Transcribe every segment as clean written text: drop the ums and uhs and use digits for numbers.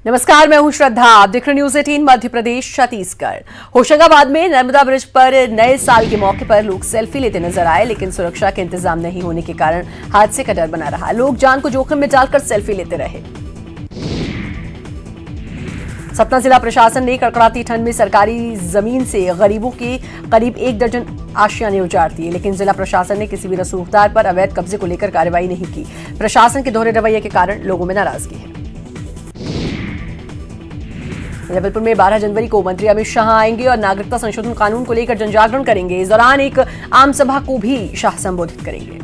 नमस्कार, मैं हूं श्रद्धा। आप देख रहे न्यूज 18 मध्य प्रदेश छत्तीसगढ़। होशंगाबाद में नर्मदा ब्रिज पर नए साल के मौके पर लोग सेल्फी लेते नजर आए, लेकिन सुरक्षा के इंतजाम नहीं होने के कारण हादसे का डर बना रहा। लोग जान को जोखिम में डालकर सेल्फी लेते रहे। सतना जिला प्रशासन ने कड़कड़ाती ठंड में सरकारी जमीन से गरीबों की करीब 1 दर्जन आशियाने उजाड़ दिए, लेकिन जिला प्रशासन ने किसी भी रसूखदार पर अवैध कब्जे को लेकर कार्रवाई नहीं की। प्रशासन के दोहरे रवैये के कारण लोगों में नाराजगी है। जबलपुर में 12 जनवरी को मंत्री अमित शाह आएंगे और नागरिकता संशोधन कानून को लेकर जनजागरण करेंगे। इस दौरान एक आम सभा को भी शाह संबोधित करेंगे।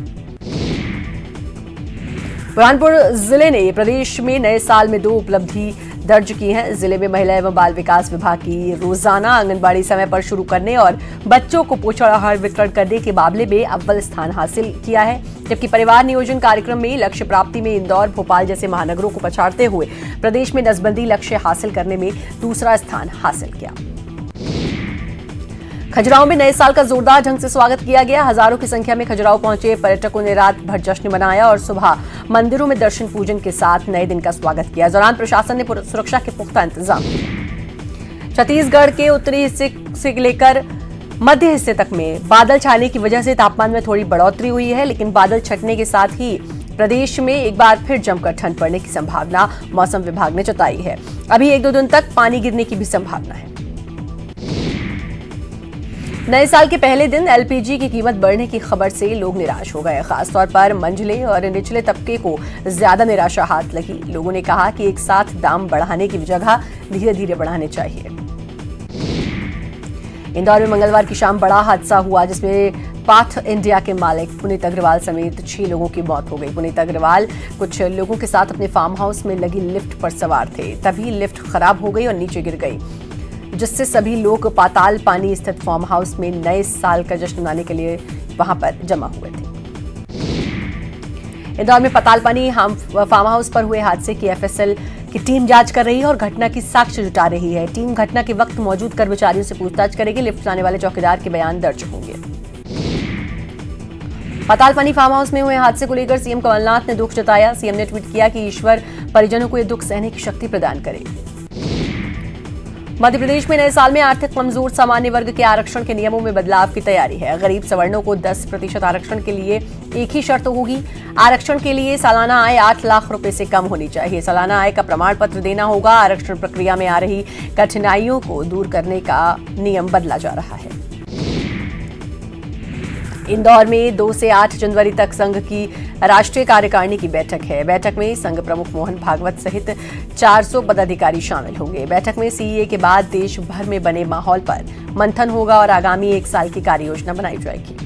बुरहानपुर जिले ने प्रदेश में नए साल में 2 उपलब्धि दर्ज की हैं। जिले में महिला एवं बाल विकास विभाग की रोजाना आंगनबाड़ी समय पर शुरू करने और बच्चों को पोषण आहार वितरण करने के मामले में अव्वल स्थान हासिल किया है, जबकि परिवार नियोजन कार्यक्रम में लक्ष्य प्राप्ति में इंदौर, भोपाल जैसे महानगरों को पछाड़ते हुए प्रदेश में नसबंदी लक्ष्य हासिल करने में दूसरा स्थान हासिल किया। खजुराहो में नए साल का जोरदार ढंग से स्वागत किया गया। हजारों की संख्या में खजुराहो पहुंचे पर्यटकों ने रात भर जश्न मनाया और सुबह मंदिरों में दर्शन पूजन के साथ नए दिन का स्वागत किया। इस दौरान प्रशासन ने सुरक्षा के पुख्ता इंतजाम किए। छत्तीसगढ़ के उत्तरी हिस्से से लेकर मध्य हिस्से तक में बादल छाने की वजह से तापमान में थोड़ी बढ़ोतरी हुई है, लेकिन बादल छटने के साथ ही प्रदेश में एक बार फिर जमकर ठंड पड़ने की संभावना मौसम विभाग ने जताई है। अभी 1-2 दिन तक पानी गिरने की भी संभावना है। नए साल के पहले दिन एलपीजी की कीमत बढ़ने की खबर से लोग निराश हो गए। खासतौर पर मंझले और निचले तबके को ज्यादा निराशा हाथ लगी। लोगों ने कहा कि एक साथ दाम बढ़ाने की जगह धीरे धीरे बढ़ाने चाहिए। इंदौर में मंगलवार की शाम बड़ा हादसा हुआ, जिसमें पाथ इंडिया के मालिक पुनीत अग्रवाल समेत 6 लोगों की मौत हो गई। पुनीत अग्रवाल कुछ लोगों के साथ अपने फार्म हाउस में लगी लिफ्ट पर सवार थे, तभी लिफ्ट खराब हो गई और नीचे गिर गई, जिससे सभी लोग पाताल पानी स्थित फार्म हाउस में नए साल का जश्न मनाने के लिए वहां पर जमा हुए थे। इंदौर में पाताल पानी फार्म हाउस पर हुए हादसे की एफएसएल की टीम जांच कर रही है और घटना की साक्ष्य जुटा रही है। टीम घटना के वक्त मौजूद कर्मचारियों से पूछताछ करेगी। लिफ्ट चलाने वाले चौकीदार के बयान दर्ज होंगे। पाताल पानी फार्म हाउस में हुए हादसे को लेकर सीएम कमलनाथ ने दुख जताया। सीएम ने ट्वीट किया कि ईश्वर परिजनों को यह दुख सहने की शक्ति प्रदान करे। मध्य प्रदेश में नए साल में आर्थिक कमजोर सामान्य वर्ग के आरक्षण के नियमों में बदलाव की तैयारी है। गरीब सवर्णों को 10% आरक्षण के लिए एक ही शर्त होगी। आरक्षण के लिए सालाना आय 8 लाख रुपए से कम होनी चाहिए। सालाना आय का प्रमाण पत्र देना होगा। आरक्षण प्रक्रिया में आ रही कठिनाइयों को दूर करने का नियम बदला जा रहा है। इंदौर में 2 से 8 जनवरी तक संघ की राष्ट्रीय कार्यकारिणी की बैठक है। बैठक में संघ प्रमुख मोहन भागवत सहित 400 पदाधिकारी शामिल होंगे। बैठक में सीएए के बाद देश भर में बने माहौल पर मंथन होगा और आगामी 1 साल की कार्य योजना बनाई जाएगी।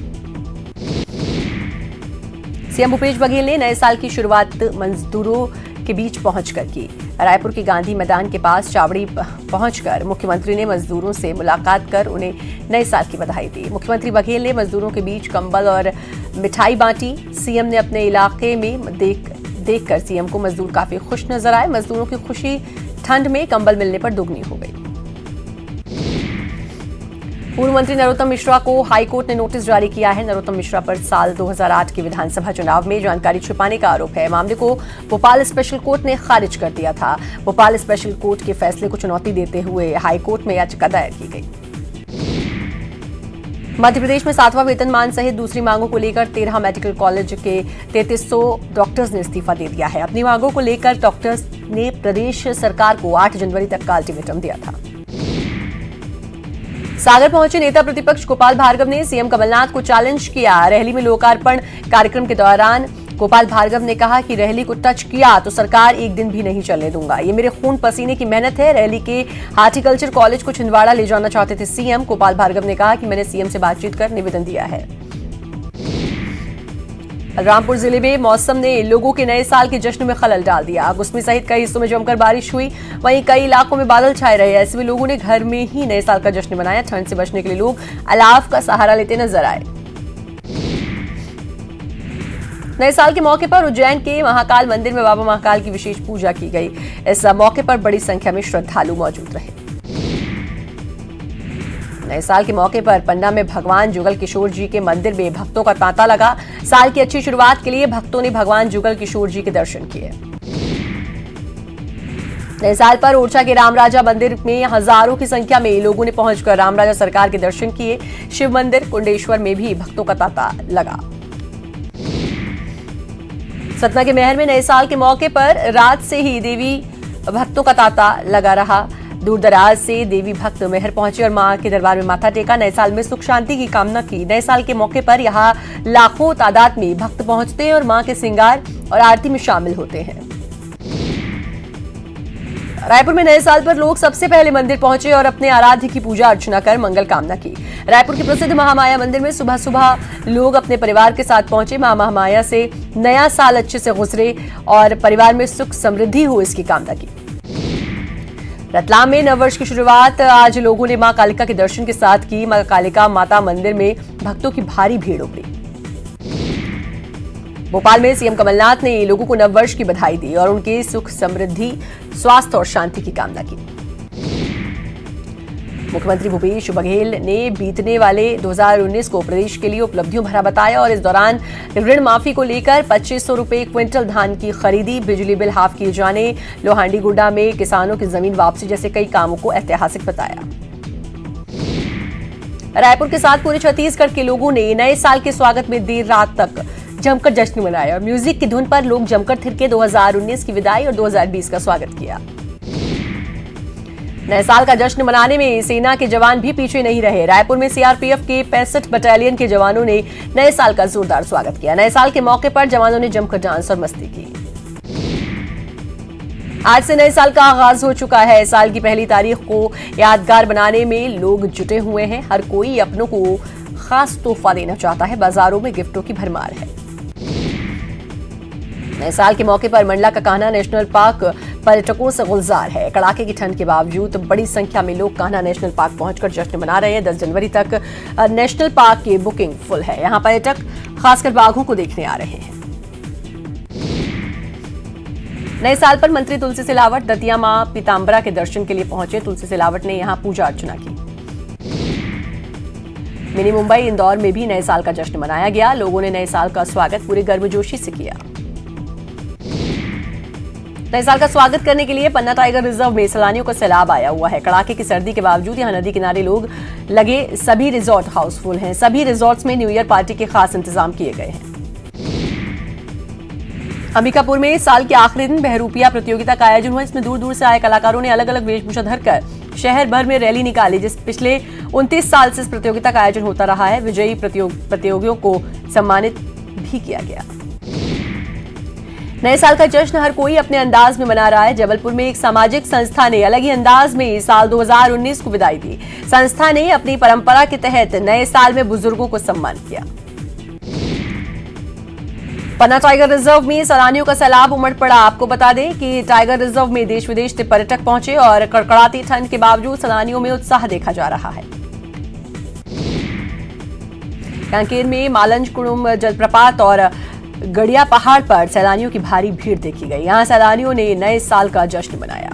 सीएम भूपेश बघेल ने नए साल की शुरुआत मजदूरों के बीच पहुंचकर की। रायपुर के गांधी मैदान के पास चावड़ी पहुंचकर मुख्यमंत्री ने मजदूरों से मुलाकात कर उन्हें नए साल की बधाई दी। मुख्यमंत्री बघेल ने मजदूरों के बीच कंबल और मिठाई बांटी। सीएम ने अपने इलाके में देखकर सीएम को मजदूर काफी खुश नजर आए। मजदूरों की खुशी ठंड में कंबल मिलने पर दोगुनी हो गई। पूर्व मंत्री नरोत्तम मिश्रा को हाईकोर्ट ने नोटिस जारी किया है। नरोत्तम मिश्रा पर साल 2008 के विधानसभा चुनाव में जानकारी छुपाने का आरोप है। मामले को भोपाल स्पेशल कोर्ट ने खारिज कर दिया था। भोपाल स्पेशल कोर्ट के फैसले को चुनौती देते हुए हाईकोर्ट में याचिका दायर की गई। मध्य प्रदेश में 7वां वेतनमान सहित दूसरी मांगों को लेकर 13 मेडिकल कॉलेज के 3300 डॉक्टर्स ने इस्तीफा दे दिया है। अपनी मांगों को लेकर डॉक्टर्स ने प्रदेश सरकार को 8 जनवरी तक का अल्टीमेटम दिया था। सागर पहुंचे नेता प्रतिपक्ष गोपाल भार्गव ने सीएम कमलनाथ को चैलेंज किया। रैली में लोकार्पण कार्यक्रम के दौरान गोपाल भार्गव ने कहा कि रैली को टच किया तो सरकार एक दिन भी नहीं चलने दूंगा। ये मेरे खून पसीने की मेहनत है। रैली के हार्टिकल्चर कॉलेज को छिंदवाड़ा ले जाना चाहते थे सीएम। गोपाल भार्गव ने कहा कि मैंने सीएम से बातचीत कर निवेदन दिया है। बलरामपुर जिले में मौसम ने लोगों के नए साल के जश्न में खलल डाल दिया। गुस्मी सहित कई हिस्सों में जमकर बारिश हुई, वहीं कई इलाकों में बादल छाए रहे। ऐसे में लोगों ने घर में ही नए साल का जश्न मनाया। ठंड से बचने के लिए लोग अलाव का सहारा लेते नजर आए। नए साल के मौके पर उज्जैन के महाकाल मंदिर में बाबा महाकाल की विशेष पूजा की गई। इस मौके पर बड़ी संख्या में श्रद्धालु मौजूद रहे। नए साल के मौके पर पन्ना में भगवान जुगल किशोर जी के मंदिर में भक्तों का तांता लगा। साल की अच्छी शुरुआत के लिए भक्तों ने भगवान जुगल किशोर जी के दर्शन किए। नए साल पर ओरछा के रामराजा मंदिर में हजारों की संख्या में लोगों ने पहुंचकर रामराजा सरकार के दर्शन किए। शिव मंदिर कुंडेश्वर में भी भक्तों का तांता लगा। सतना के महर में नए साल के मौके पर रात से ही देवी भक्तों का तांता लगा रहा। दूर दराज से देवी भक्त महर पहुंचे और मां के दरबार में माथा टेका। नए साल में सुख शांति की कामना की। नए साल के मौके पर यहां लाखों तादाद में भक्त पहुंचते हैं और मां के श्रृंगार और आरती में शामिल होते हैं। रायपुर में नए साल पर लोग सबसे पहले मंदिर पहुंचे और अपने आराध्य की पूजा अर्चना कर मंगल कामना की। रायपुर के प्रसिद्ध महामाया मंदिर में सुबह सुबह लोग अपने परिवार के साथ पहुंचे। मां महामाया से नया साल अच्छे से गुजरे और परिवार में सुख समृद्धि हो, इसकी कामना की। रतलाम में नववर्ष की शुरुआत आज लोगों ने मां कालिका के दर्शन के साथ की। मां कालिका माता मंदिर में भक्तों की भारी भीड़ उमड़ी। भोपाल में सीएम कमलनाथ ने लोगों को नववर्ष की बधाई दी और उनके सुख समृद्धि, स्वास्थ्य और शांति की कामना की। मुख्यमंत्री भूपेश बघेल ने बीतने वाले 2019 को प्रदेश के लिए उपलब्धियों भरा बताया और इस दौरान ऋण माफी को लेकर 2500 रुपए क्विंटल धान की खरीदी, बिजली बिल हाफ किए जाने, लोहांडी गुड्डा में किसानों की जमीन वापसी जैसे कई कामों को ऐतिहासिक बताया। रायपुर के साथ पूरे छत्तीसगढ़ के लोगों ने नए साल के स्वागत में देर रात तक जमकर जश्न मनाया। म्यूजिक की धुन पर लोग जमकर थिरके 2019 की विदाई और 2020 का स्वागत किया। नए साल का जश्न मनाने में सेना के जवान भी पीछे नहीं रहे। रायपुर में सीआरपीएफ के 65 बटालियन के जवानों ने नए साल का जोरदार स्वागत किया। नए साल के मौके पर जवानों ने जमकर डांस और मस्ती की। आज से नए साल का आगाज हो चुका है। साल की पहली तारीख को यादगार बनाने में लोग जुटे हुए हैं। हर कोई अपनों को खास तोहफा देना चाहता है। बाजारों में गिफ्टों की भरमार है। नए साल के मौके पर मंडला का कान्हा नेशनल पार्क पर्यटकों से गुलजार है। कड़ाके की ठंड के बावजूद बड़ी संख्या में लोग कान्हा नेशनल पार्क पहुंचकर जश्न मना रहे हैं। 10 जनवरी तक नेशनल पार्क की बुकिंग फुल है। यहां पर्यटक खासकर बाघों को देखने आ रहे हैं। नए साल पर मंत्री तुलसी सिलावट दतिया मां पीताम्बरा के दर्शन के लिए पहुंचे। तुलसी सिलावट ने यहां पूजा अर्चना की। मिनी मुंबई इंदौर में भी नए साल का जश्न मनाया गया। लोगों ने नए साल का स्वागत पूरे गर्मजोशी से किया। नए साल का स्वागत करने के लिए पन्ना टाइगर रिजर्व में सैलानियों का सैलाब आया हुआ है। कड़ाके की सर्दी के बावजूद यहां नदी किनारे लोग लगे सभी रिजॉर्ट हाउसफुल हैं। सभी रिजॉर्ट्स में न्यू ईयर पार्टी के खास इंतजाम किए गए हैं। अंबिकापुर में साल के आखिरी दिन बहरूपिया प्रतियोगिता का आयोजन हुआ। इसमें दूर दूर से आए कलाकारों ने अलग अलग वेशभूषा धरकर शहर भर में रैली निकाली। जिस पिछले 29 साल से इस प्रतियोगिता का आयोजन होता रहा है। विजयी प्रतियोगियों को सम्मानित भी किया गया। नए साल का जश्न हर कोई अपने अंदाज में मना रहा है। जबलपुर में एक सामाजिक संस्था ने अलग ही अंदाज में साल 2019 को विदाई दी। संस्था ने अपनी परंपरा के तहत नए साल में बुजुर्गों को सम्मान किया। पन्ना टाइगर रिजर्व में सैलानियों का सैलाब उमड़ पड़ा। आपको बता दें कि टाइगर रिजर्व में देश विदेश से पर्यटक पहुंचे और कड़कड़ाती ठंड के बावजूद सैलानियों में उत्साह देखा जा रहा है। कांकेर में मालंज कुड़ुम जलप्रपात और गड़िया पहाड़ पर सैलानियों की भारी भीड़ देखी गई। यहां सैलानियों ने नए साल का जश्न मनाया।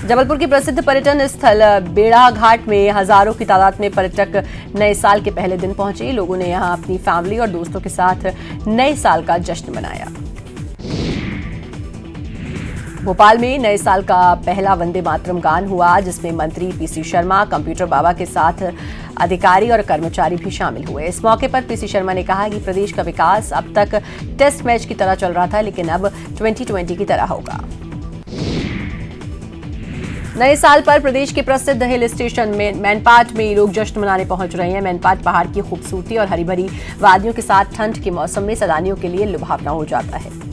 जबलपुर के प्रसिद्ध पर्यटन स्थल बेड़ा घाट में हजारों की तादाद में पर्यटक नए साल के पहले दिन पहुंचे। लोगों ने यहां अपनी फैमिली और दोस्तों के साथ नए साल का जश्न मनाया। भोपाल में नए साल का पहला वंदे मातरम गान हुआ, जिसमें मंत्री पीसी शर्मा, कंप्यूटर बाबा के साथ अधिकारी और कर्मचारी भी शामिल हुए। इस मौके पर पीसी शर्मा ने कहा कि प्रदेश का विकास अब तक टेस्ट मैच की तरह चल रहा था, लेकिन अब 2020 की तरह होगा। नए साल पर प्रदेश के प्रसिद्ध हिल स्टेशन में मैनपाट में लोग जश्न मनाने पहुंच रहे हैं। मैनपाट पहाड़ की खूबसूरती और हरी भरी वादियों के साथ ठंड के मौसम में सैलानियों के लिए लुभावना हो जाता है।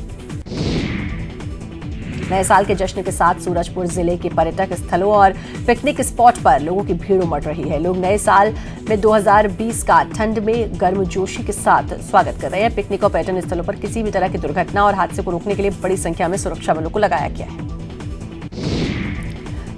नए साल के जश्न के साथ सूरजपुर जिले के पर्यटक स्थलों और पिकनिक स्पॉट पर लोगों की भीड़ उमड़ रही है। लोग नए साल में 2020 का ठंड में गर्मजोशी के साथ स्वागत कर रहे हैं। पिकनिक और पर्यटन स्थलों पर किसी भी तरह की दुर्घटना और हादसे को रोकने के लिए बड़ी संख्या में सुरक्षा बलों को लगाया गया है।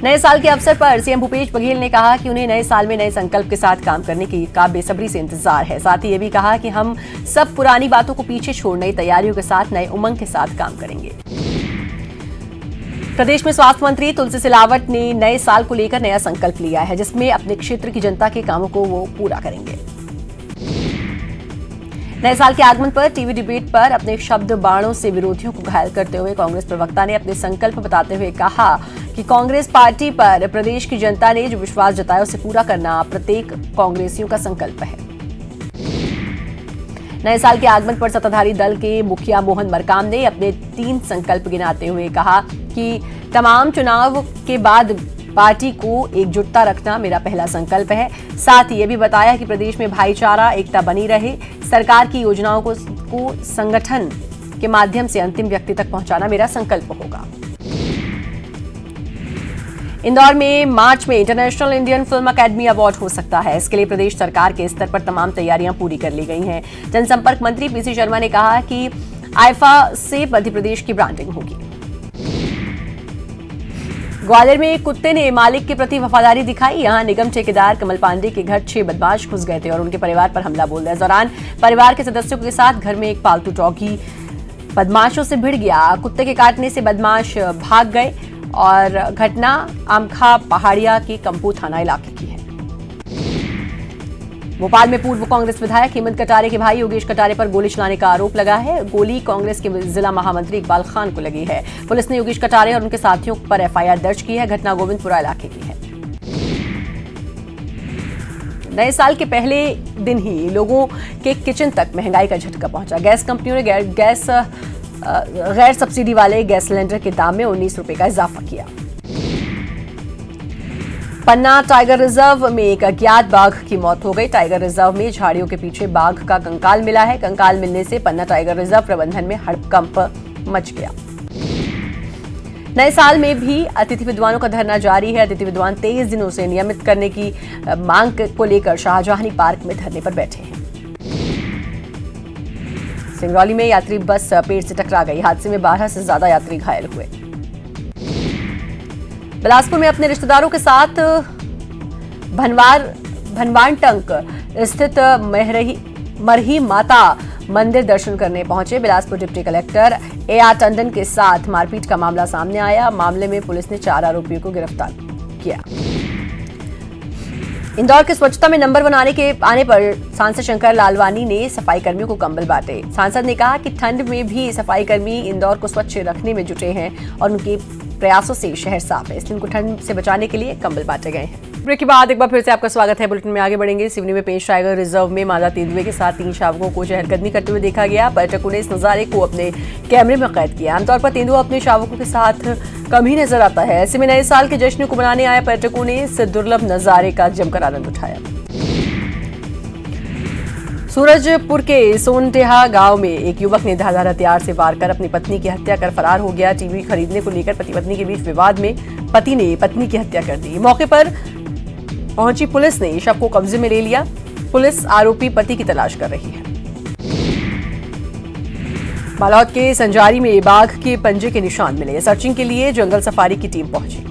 नए साल के अवसर पर सीएम भूपेश बघेल ने कहा कि उन्हें नए साल में नए संकल्प के साथ काम करने का बेसब्री से इंतजार है। साथ ही ये भी कहा कि हम सब पुरानी बातों को पीछे छोड़ नई तैयारियों के साथ नए उमंग के साथ काम करेंगे। प्रदेश में स्वास्थ्य मंत्री तुलसी सिलावट ने नए साल को लेकर नया संकल्प लिया है, जिसमें अपने क्षेत्र की जनता के कामों को वो पूरा करेंगे। नए साल के आगमन पर टीवी डिबेट पर अपने शब्द बाणों से विरोधियों को घायल करते हुए कांग्रेस प्रवक्ता ने अपने संकल्प बताते हुए कहा कि कांग्रेस पार्टी पर प्रदेश की जनता ने जो विश्वास जताया उसे पूरा करना प्रत्येक कांग्रेसियों का संकल्प है। नए साल के आगमन पर सत्ताधारी दल के मुखिया मोहन मरकाम ने अपने 3 संकल्प गिनाते हुए कहा कि तमाम चुनाव के बाद पार्टी को एकजुटता रखना मेरा पहला संकल्प है। साथ ही ये भी बताया कि प्रदेश में भाईचारा एकता बनी रहे, सरकार की योजनाओं को संगठन के माध्यम से अंतिम व्यक्ति तक पहुंचाना मेरा संकल्प होगा। इंदौर में मार्च में international Indian film academy award हो सकता है। इसके लिए प्रदेश सरकार के स्तर पर तमाम तैयारियां पूरी कर ली गई हैं। जनसंपर्क मंत्री पीसी शर्मा ने कहा कि आईफा से मध्य प्रदेश की ब्रांडिंग होगी। ग्वालियर में एक कुत्ते ने मालिक के प्रति वफादारी दिखाई। यहां निगम ठेकेदार कमल पांडे के घर 6 बदमाश घुस गए थे और उनके परिवार पर हमला बोल दिया। इस दौरान परिवार के सदस्यों के साथ घर में एक पालतू डॉगी बदमाशों से भिड़ गया। कुत्ते के काटने से बदमाश भाग गए और घटना आमखा पहाड़िया के कंपू थाना इलाके की है। भोपाल में पूर्व कांग्रेस विधायक हेमंत कटारे के भाई योगेश कटारे पर गोली चलाने का आरोप लगा है। गोली कांग्रेस के जिला महामंत्री इकबाल खान को लगी है। पुलिस ने योगेश कटारे और उनके साथियों पर एफआईआर दर्ज की है। घटना गोविंदपुरा इलाके की है। नए साल के पहले दिन ही लोगों के किचन तक महंगाई का झटका पहुंचा। गैस कंपनियों ने गैर सब्सिडी वाले गैस सिलेंडर के दाम में 19 रुपए का इजाफा किया। पन्ना टाइगर रिजर्व में एक अज्ञात बाघ की मौत हो गई। टाइगर रिजर्व में झाड़ियों के पीछे बाघ का कंकाल मिला है। कंकाल मिलने से पन्ना टाइगर रिजर्व प्रबंधन में हड़कंप मच गया। नए साल में भी अतिथि विद्वानों का धरना जारी है। अतिथि विद्वान 23 दिनों से नियमित करने की मांग को लेकर शाहजहानी पार्क में धरने पर बैठे हैं। सिंगरौली में यात्री बस पेड़ से टकरा गई। हादसे में 12 से ज्यादा यात्री घायल हुए। बिलासपुर में अपने रिश्तेदारों के साथ भनवानटंक स्थित मरही माता मंदिर दर्शन करने पहुंचे। Bilaspur deputy collector AR Tandon के साथ मारपीट का मामला सामने आया। मामले में पुलिस ने 4 आरोपियों को गिरफ्तार किया। इंदौर के स्वच्छता में नंबर 1 आने पर सांसद शंकर लालवानी ने सफाई कर्मियों को कंबल बांटे। सांसद ने कहा कि ठंड में भी सफाई कर्मी इंदौर को स्वच्छ रखने में जुटे हैं और उनके प्रयासों से शहर साफ है, इसलिए उनको ठंड से बचाने के लिए कंबल बांटे गए हैं। ब्रेक के बाद एक बार फिर से आपका स्वागत है। बुलेटिन में आगे बढ़ेंगे। सिवनी में पेंच टाइगर रिजर्व में मादा तेंदुए के साथ 3 शावकों को चहलकदमी करते हुए देखा गया। पर्यटकों ने इस नजारे को अपने कैमरे में कैद किया। आमतौर पर तेंदुआ अपने शावकों के साथ कम ही नजर आता है। ऐसे में नए साल के जश्न को मनाने आए पर्यटकों ने इस दुर्लभ नजारे का जमकर आनंद उठाया। सूरजपुर के सोनटेहा गांव में एक युवक ने धारदार हथियार से वार कर अपनी पत्नी की हत्या कर फरार हो गया। टीवी खरीदने को लेकर पति पत्नी के बीच विवाद में पति ने पत्नी की हत्या कर दी। मौके पर पहुंची पुलिस ने शव को कब्जे में ले लिया। पुलिस आरोपी पति की तलाश कर रही है। बालोद के संजारी में बाघ के पंजे के निशान मिले। सर्चिंग के लिए जंगल सफारी की टीम पहुंची।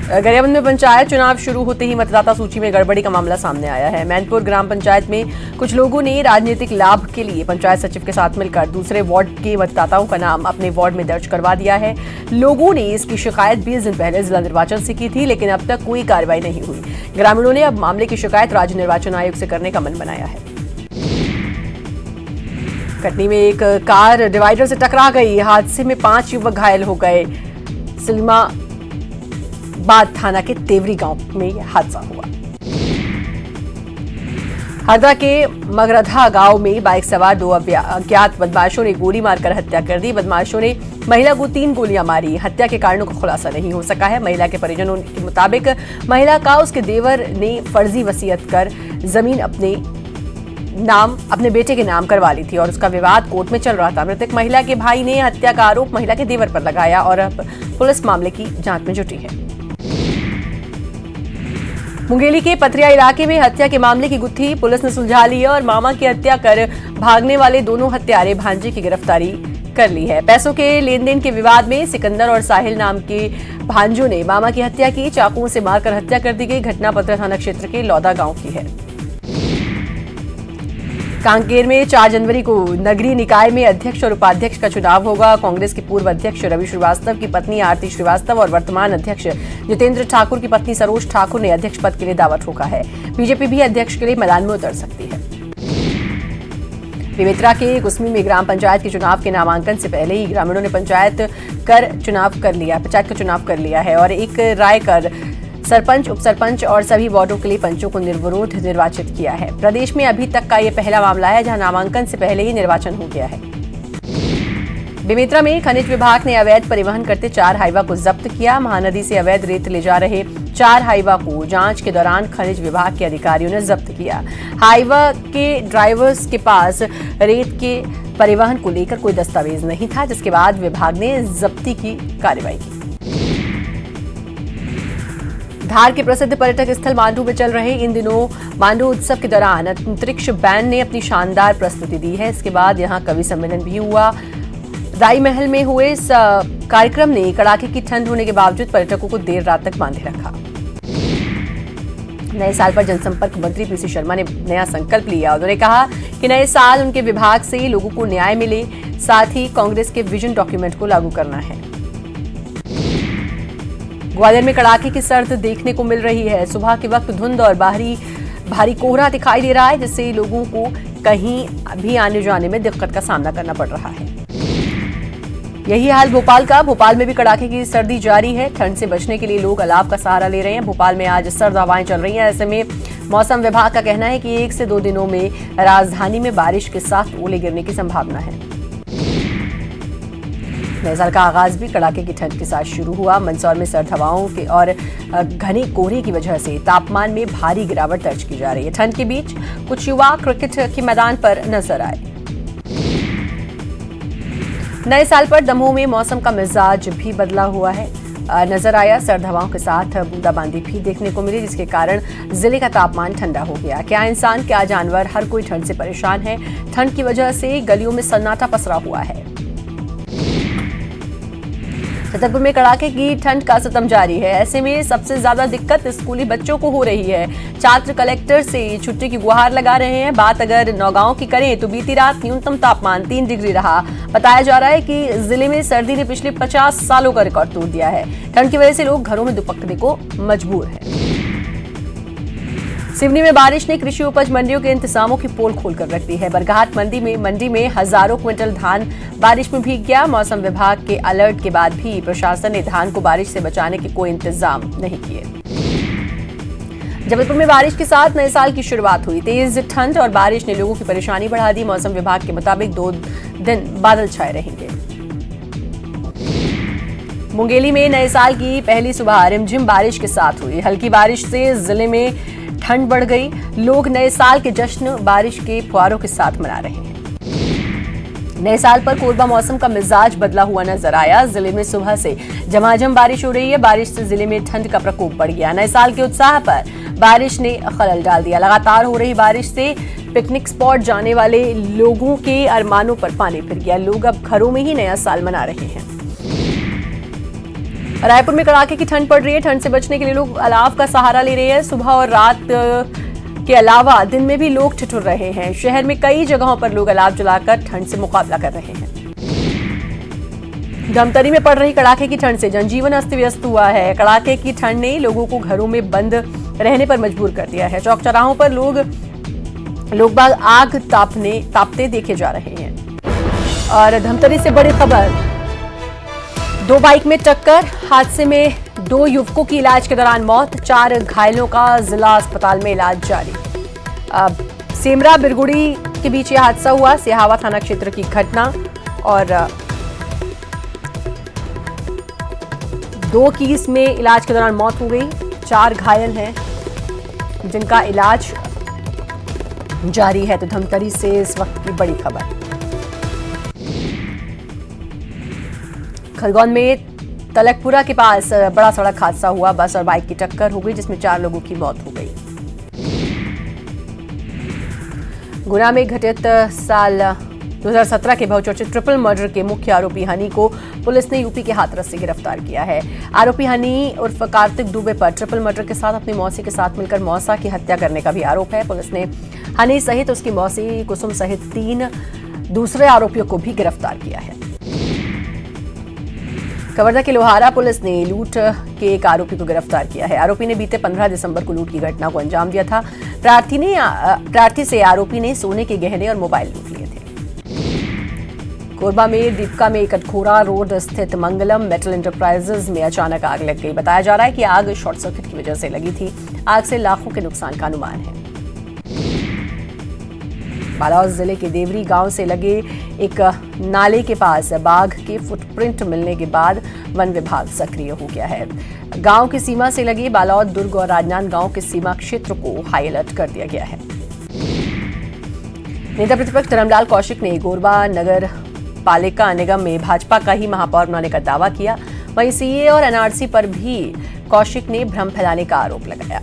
गरियाबंद में पंचायत चुनाव शुरू होते ही मतदाता सूची में गड़बड़ी का मामला सामने आया है। मैनपुर ग्राम पंचायत में कुछ लोगों ने राजनीतिक लाभ के लिए पंचायत सचिव के साथ मिलकर दूसरे वार्ड के मतदाताओं का नाम अपने वार्ड में दर्ज करवा दिया है। लोगों ने इसकी शिकायत 20 दिन पहले जिला निर्वाचन से की थी, लेकिन अब तक कोई कार्रवाई नहीं हुई। ग्रामीणों ने अब मामले की शिकायत राज्य निर्वाचन आयोग से करने का मन बनाया है। कटनी में एक कार डिवाइडर से टकरा गई। हादसे में 5 युवक घायल हो गए। बाद थाना के तेवरी गांव में यह हादसा हुआ। हरदा के मगरधा गांव में बाइक सवार 2 अज्ञात बदमाशों ने गोली मारकर हत्या कर दी। बदमाशों ने महिला को 3 गोलियां मारी। हत्या के कारणों का खुलासा नहीं हो सका है। महिला के परिजनों के मुताबिक महिला का उसके देवर ने फर्जी वसीयत कर जमीन अपने बेटे के नाम करवा ली थी और उसका विवाद कोर्ट में चल रहा था। मृतक महिला के भाई ने हत्या का आरोप महिला के देवर पर लगाया और अब पुलिस मामले की जांच में जुटी है। मुंगेली के पथरिया इलाके में हत्या के मामले की गुत्थी पुलिस ने सुलझा ली है और मामा की हत्या कर भागने वाले दोनों हत्यारे भांजे की गिरफ्तारी कर ली है। पैसों के लेन देन के विवाद में सिकंदर और साहिल नाम के भांजों ने मामा की हत्या की। चाकुओं से मारकर हत्या कर दी गई। घटना पथरिया थाना क्षेत्र के लौदा गांव की है। कांकेर में 4 जनवरी को नगरीय निकाय में अध्यक्ष और उपाध्यक्ष का चुनाव होगा। कांग्रेस के पूर्व अध्यक्ष रवि श्रीवास्तव की पत्नी आरती श्रीवास्तव और वर्तमान अध्यक्ष जितेंद्र ठाकुर की पत्नी सरोज ठाकुर ने अध्यक्ष पद के लिए दावा ठोका है। बीजेपी भी अध्यक्ष के लिए मैदान में उतर सकती है। बेमेतरा के कुसमी में ग्राम पंचायत के चुनाव के नामांकन से पहले ही ग्रामीणों ने पंचायत का चुनाव कर लिया है और एक राय कर सरपंच, उपसरपंच और सभी वार्डों के लिए पंचों को निर्विरोध निर्वाचित किया है। प्रदेश में अभी तक का ये पहला मामला है जहां नामांकन से पहले ही निर्वाचन हो गया है। बेमेतरा में खनिज विभाग ने अवैध परिवहन करते 4 हाईवा को जब्त किया। महानदी से अवैध रेत ले जा रहे 4 हाईवा को जांच के दौरान खनिज विभाग के अधिकारियों ने जब्त किया। हाईवा के ड्राइवर्स के पास रेत के परिवहन को लेकर कोई दस्तावेज नहीं था, जिसके बाद विभाग ने जब्ती की कार्रवाई की। धार के प्रसिद्ध पर्यटक स्थल मांडू में चल रहे इन दिनों मांडू उत्सव के दौरान अंतरिक्ष बैंड ने अपनी शानदार प्रस्तुति दी है। इसके बाद यहां कवि सम्मेलन भी हुआ। राई महल में हुए इस कार्यक्रम ने कड़ाके की ठंड होने के बावजूद पर्यटकों को देर रात तक बांधे रखा। नए साल पर जनसंपर्क मंत्री पीसी शर्मा ने नया संकल्प लिया। उन्होंने कहा कि नए साल उनके विभाग से लोगों को न्याय मिले, साथ ही कांग्रेस के विजन डॉक्यूमेंट को लागू करना है। ग्वालियर में कड़ाके की सर्द देखने को मिल रही है। सुबह के वक्त धुंध और भारी कोहरा दिखाई दे रहा है, जिससे लोगों को कहीं भी आने जाने में दिक्कत का सामना करना पड़ रहा है। यही हाल भोपाल का। भोपाल में भी कड़ाके की सर्दी जारी है। ठंड से बचने के लिए लोग अलाव का सहारा ले रहे हैं। भोपाल में आज सर्द हवाएं चल रही हैं। ऐसे में मौसम विभाग का कहना है कि 1 से 2 दिनों में राजधानी में बारिश के साथ ओले गिरने की संभावना है। नए साल का आगाज भी कड़ाके की ठंड के साथ शुरू हुआ। मंदसौर में सर्द हवाओं के और घने कोहरे की वजह से तापमान में भारी गिरावट दर्ज की जा रही है। ठंड के बीच कुछ युवा क्रिकेट के मैदान पर नजर आए। नए साल पर दमोह में मौसम का मिजाज भी बदला हुआ है नजर आया। सर्द हवाओं के साथ बूंदाबांदी भी देखने को मिली, जिसके कारण जिले का तापमान ठंडा हो गया। क्या इंसान, क्या जानवर, हर कोई ठंड से परेशान है। ठंड की वजह से गलियों में सन्नाटा पसरा हुआ है। छतरपुर में कड़ाके की ठंड का सितम जारी है। ऐसे में सबसे ज्यादा दिक्कत स्कूली बच्चों को हो रही है। छात्र कलेक्टर से छुट्टी की गुहार लगा रहे हैं। बात अगर नौगांव की करें तो बीती रात न्यूनतम तापमान 3 डिग्री रहा। बताया जा रहा है कि जिले में सर्दी ने पिछले 50 सालों का रिकॉर्ड तोड़ दिया है। ठंड की वजह से लोग घरों में दुपकने को मजबूर हैं। सिवनी में बारिश ने कृषि उपज मंडियों के इंतजामों की पोल खोलकर रख दी है। बरघाट मंडी में हजारों क्विंटल धान बारिश में भीग गया। मौसम विभाग के अलर्ट के बाद भी प्रशासन ने धान को बारिश से बचाने के कोई इंतजाम नहीं किए। जबलपुर में बारिश के साथ नए साल की शुरुआत हुई। तेज ठंड और बारिश ने लोगों की परेशानी बढ़ा दी। मौसम विभाग के मुताबिक 2 दिन बादल छाए रहेंगे। मुंगेली में नए साल की पहली सुबह रिमझिम बारिश के साथ हुई। हल्की बारिश से जिले में ठंड बढ़ गई। लोग नए साल के जश्न बारिश के फुहारों के साथ मना रहे हैं। नए साल पर कोरबा मौसम का मिजाज बदला हुआ नजर आया। जिले में सुबह से झमाझम बारिश हो रही है। बारिश से जिले में ठंड का प्रकोप बढ़ गया। नए साल के उत्साह पर बारिश ने खलल डाल दिया। लगातार हो रही बारिश से पिकनिक स्पॉट जाने वाले लोगों के अरमानों पर पानी फिर गया। लोग अब घरों में ही नया साल मना रहे हैं। रायपुर में कड़ाके की ठंड पड़ रही है। ठंड से बचने के लिए लोग अलाव का सहारा ले रहे हैं। सुबह और रात के अलावा दिन में भी लोग ठिठुर रहे हैं। शहर में कई जगहों पर लोग अलाव जलाकर ठंड से मुकाबला कर रहे हैं। धमतरी में पड़ रही कड़ाके की ठंड से जनजीवन अस्त व्यस्त हुआ है। कड़ाके की ठंड ने लोगों को घरों में बंद रहने पर मजबूर कर दिया है। चौक चौराहों पर लोग बाग आग तापते देखे जा रहे हैं। और धमतरी से बड़ी खबर, 2 बाइक में टक्कर, हादसे में 2 युवकों की इलाज के दौरान मौत, 4 घायलों का जिला अस्पताल में इलाज जारी। सेमरा बिरगुड़ी के बीच यह हादसा हुआ। सिहावा थाना क्षेत्र की घटना और 2 की इसमें इलाज के दौरान मौत हो गई। 4 घायल हैं जिनका इलाज जारी है। तो धमतरी से इस वक्त की बड़ी खबर। खरगोन में तलकपुरा के पास बड़ा सड़क हादसा हुआ। बस और बाइक की टक्कर हो गई, जिसमें 4 लोगों की मौत हो गई। गुना में घटित साल 2017 के बहुचर्चित ट्रिपल मर्डर के मुख्य आरोपी हनी को पुलिस ने यूपी के हाथरस से गिरफ्तार किया है। आरोपी हनी उर्फ कार्तिक दुबे पर ट्रिपल मर्डर के साथ अपनी मौसी के साथ मिलकर मौसा की हत्या करने का भी आरोप है। पुलिस ने हनी सहित उसकी मौसी कुसुम सहित 3 दूसरे आरोपियों को भी गिरफ्तार किया है। कवर्धा के लोहारा पुलिस ने लूट के एक आरोपी को गिरफ्तार किया है। आरोपी ने बीते 15 दिसंबर को लूट की घटना को अंजाम दिया था। प्रार्थी से आरोपी ने सोने के गहने और मोबाइल लूट लिए थे। कोरबा में दीपका में कटघोरा रोड स्थित मंगलम मेटल एंटरप्राइजेज में अचानक आग लग गई। बताया जा रहा है कि आग शॉर्ट सर्किट की वजह से लगी थी। आग से लाखों के नुकसान का अनुमान है। बालोद जिले के देवरी गांव से लगे एक नाले के पास बाघ के फुटप्रिंट मिलने के बाद वन विभाग सक्रिय हो गया है। गांव की सीमा से लगे बालोद, दुर्ग और राजनांदगांव के सीमा क्षेत्र को हाई अलर्ट कर दिया गया है। नेता प्रतिपक्ष धर्मलाल कौशिक ने कोरबा नगर पालिका निगम में भाजपा का ही महापौर बनाने का दावा किया। वहीं सीए और एनआरसी पर भी कौशिक ने भ्रम फैलाने का आरोप लगाया।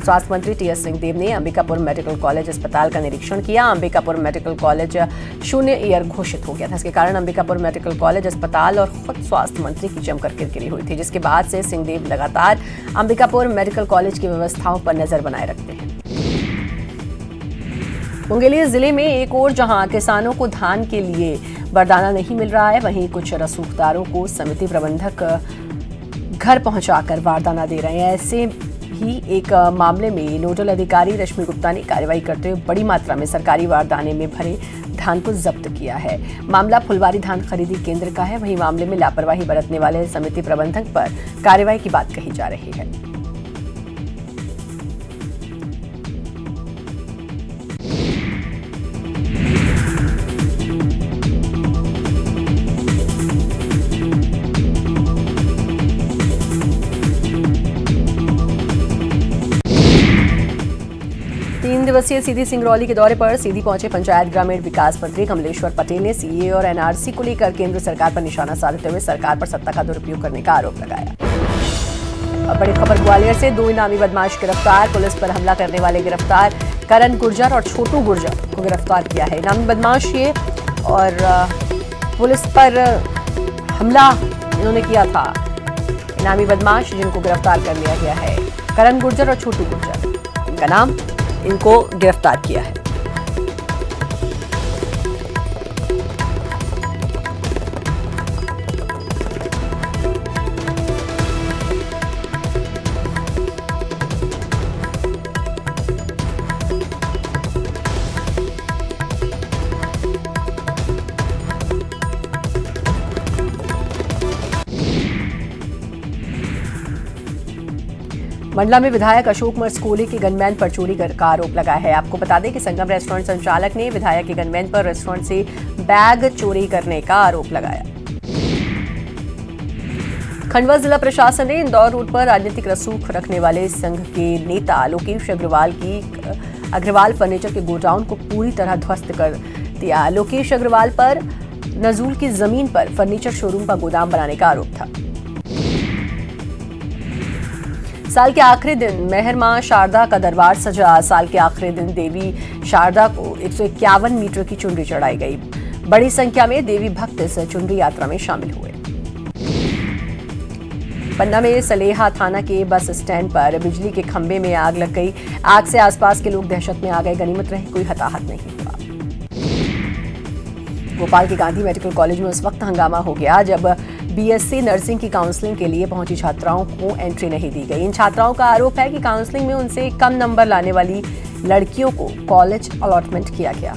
स्वास्थ्य मंत्री टीएस सिंहदेव ने अंबिकापुर मेडिकल कॉलेज अस्पताल का निरीक्षण किया। अंबिकापुर मेडिकल कॉलेज शून्य ईयर घोषित हो गया था। इसके कारण अंबिकापुर मेडिकल कॉलेज अस्पताल और खुद स्वास्थ्य मंत्री की जमकर किरकिरी हुई थी, जिसके बाद से सिंहदेव लगातार अंबिकापुर मेडिकल कॉलेज की व्यवस्थाओं पर नजर बनाए रखते हैं। मुंगेली जिले में एक ओर जहां किसानों को धान के लिए बरदाना नहीं मिल रहा है, वहीं कुछ रसूखदारों को समिति प्रबंधक घर पहुंचाकर बारदाना दे रहे हैं। ऐसे ही एक मामले में नोडल अधिकारी रश्मि गुप्ता ने कार्रवाई करते हुए बड़ी मात्रा में सरकारी बारदाने में भरे धान को जब्त किया है। मामला फुलवारी धान खरीदी केंद्र का है। वहीं मामले में लापरवाही बरतने वाले समिति प्रबंधक पर कार्रवाई की बात कही जा रही है। तीन दिवसीय सीधी सिंगरौली के दौरे पर सीधी पहुंचे पंचायत ग्रामीण विकास मंत्री कमलेश्वर पटेल ने सीए और एनआरसी को लेकर केंद्र सरकार पर निशाना साधते हुए सरकार पर सत्ता का दुरुपयोग करने का आरोप लगाया। अब बड़ी खबर ग्वालियर से, 2 इनामी बदमाश गिरफ्तार। पुलिस पर हमला करने वाले गिरफ्तार। करण गुर्जर और छोटू गुर्जर को गिरफ्तार किया है। इनामी बदमाश ये और पुलिस पर हमला इन्होंने किया था। इनामी बदमाश जिनको गिरफ्तार कर लिया गया है, करण गुर्जर और छोटू गुर्जर इनका नाम, इनको गिरफ्तार किया है। मंडला में विधायक अशोक मरस्कोले के गनमैन पर चोरी का आरोप लगा है। आपको बता दें कि संगम रेस्टोरेंट संचालक ने विधायक के गनमैन पर रेस्टोरेंट से बैग चोरी करने का आरोप लगाया। खंडवा जिला प्रशासन ने इंदौर रोड पर राजनीतिक रसूख रखने वाले संघ के नेता लोकेश अग्रवाल फर्नीचर के गोडाउन को पूरी तरह ध्वस्त कर दिया। लोकेश अग्रवाल पर नजूल की जमीन पर फर्नीचर शोरूम का गोदाम बनाने का आरोप था। साल के आखिरी दिन मेहर मां शारदा का दरबार सजा। साल के आखिरी दिन देवी शारदा को 151 मीटर की चुनरी चढ़ाई गई। बड़ी संख्या में देवी भक्त इस चुनरी यात्रा में शामिल हुए। पन्ना में सलेहा थाना के बस स्टैंड पर बिजली के खंभे में आग लग गई। आग से आसपास के लोग दहशत में आ गए। गनीमत रही कोई हताहत नहीं हुआ। भोपाल के गांधी मेडिकल कॉलेज में उस वक्त हंगामा हो गया जब बीएससी नर्सिंग की काउंसलिंग के लिए पहुंची छात्राओं को एंट्री नहीं दी गई। इन छात्राओं का आरोप है कि काउंसलिंग में उनसे कम नंबर लाने वाली लड़कियों को कॉलेज अलॉटमेंट किया गया।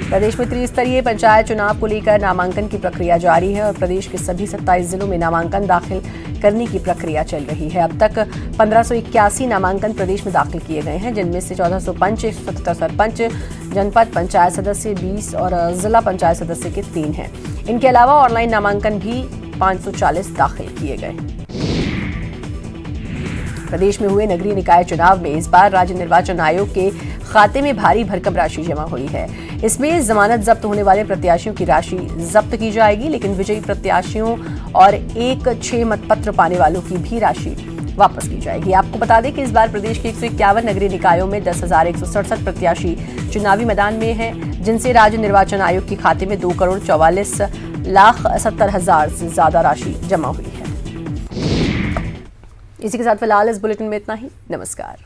प्रदेश में त्रिस्तरीय पंचायत चुनाव को लेकर नामांकन की प्रक्रिया जारी है और प्रदेश के सभी 27 जिलों में नामांकन दाखिल करने की प्रक्रिया चल रही है। अब तक 1581 नामांकन प्रदेश में दाखिल किए गए हैं, जिनमें से 1400 पंच, 177 सरपंच, जनपद पंचायत सदस्य 20 और जिला पंचायत सदस्य के 3 हैं। इनके अलावा ऑनलाइन नामांकन भी 540 दाखिल किए गए। प्रदेश में हुए नगरीय निकाय चुनाव में इस बार राज्य निर्वाचन आयोग के खाते में भारी भरकम राशि जमा हुई है। इसमें जमानत जब्त होने वाले प्रत्याशियों की राशि जब्त की जाएगी, लेकिन विजयी प्रत्याशियों और 1-6 मतपत्र पाने वालों की भी राशि वापस की जाएगी। आपको बता दें कि इस बार प्रदेश के 151 नगरीय निकायों में 10,167 प्रत्याशी चुनावी मैदान में हैं, जिनसे राज्य निर्वाचन आयोग के खाते में 2,44,70,000 से ज्यादा राशि जमा हुई है। इसी के साथ फिलहाल इस बुलेटिन में इतना ही। नमस्कार।